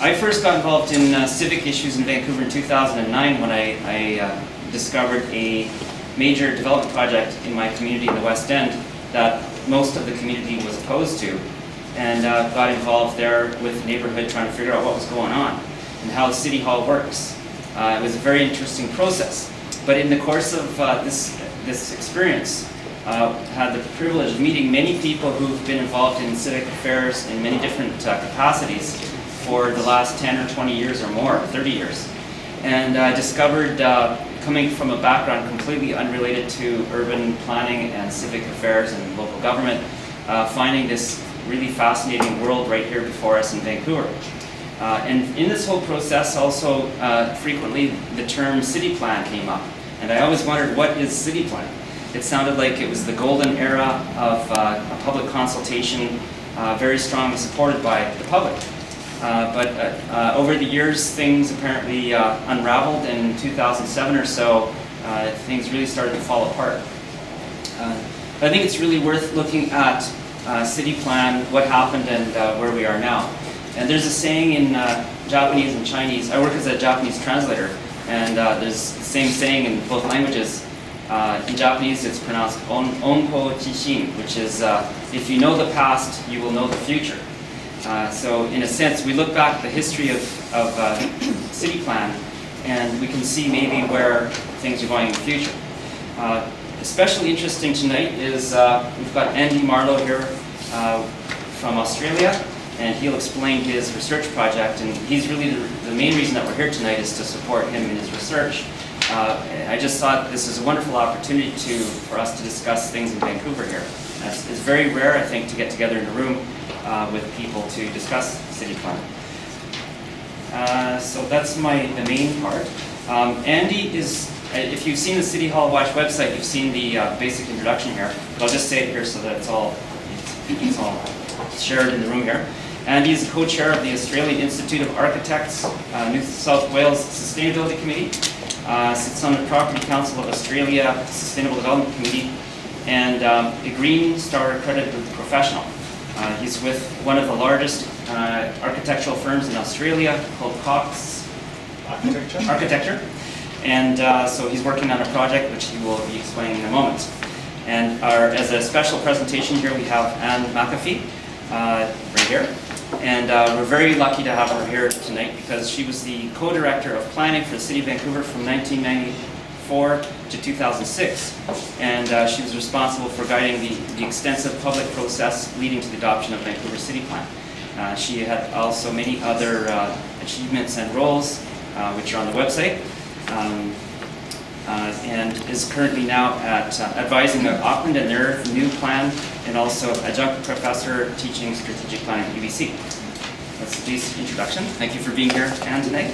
I first got involved in civic issues in Vancouver in 2009 when I discovered a major development project in my community in the West End that most of the community was opposed to, and got involved there with the neighborhood trying to figure out what was going on and how the City Hall works. It was a very interesting process. But in the course of this experience, had the privilege of meeting many people who've been involved in civic affairs in many different capacities for the last 10 or 20 years or more, 30 years. And discovered, coming from a background completely unrelated to urban planning and civic affairs and local government, finding this really fascinating world right here before us in Vancouver. And in this whole process also, frequently the term city plan came up. And I always wondered, what is city plan? It sounded like it was the golden era of a public consultation, very strongly supported by the public. But over the years, things apparently unraveled, and in 2007 or so, things really started to fall apart. But I think it's really worth looking at city plan, what happened, and where we are now. And there's a saying in Japanese and Chinese. I work as a Japanese translator, and there's the same saying in both languages. In Japanese, it's pronounced onko chishin, which is if you know the past, you will know the future. So in a sense, we look back at the history of city plan, and we can see maybe where things are going in the future. Especially interesting tonight is we've got Andy Marlowe here from Australia, and he'll explain his research project, and he's really the main reason that we're here tonight is to support him in his research. I just thought this is a wonderful opportunity for us to discuss things in Vancouver here. It's very rare, I think, to get together in a room with people to discuss city plan. So that's the main part. Andy is, if you've seen the City Hall Watch website, you've seen the basic introduction here, but I'll just say it here so that it's all shared in the room here. Andy is the co-chair of the Australian Institute of Architects, New South Wales Sustainability Committee, sits on the Property Council of Australia Sustainable Development Committee, and a Green Star accredited professional. He's with one of the largest architectural firms in Australia called Cox Architecture. And so he's working on a project which he will be explaining in a moment. And as a special presentation here, we have Anne McAfee right here. And we're very lucky to have her here tonight because she was the co-director of planning for the City of Vancouver from 1994 to 2006. And she was responsible for guiding the extensive public process leading to the adoption of Vancouver City Plan. She had also many other achievements and roles, which are on the website. And is currently now advising Auckland and their new plan, and also adjunct professor teaching strategic planning at UBC. That's the introduction. Thank you for being here, Anne, tonight.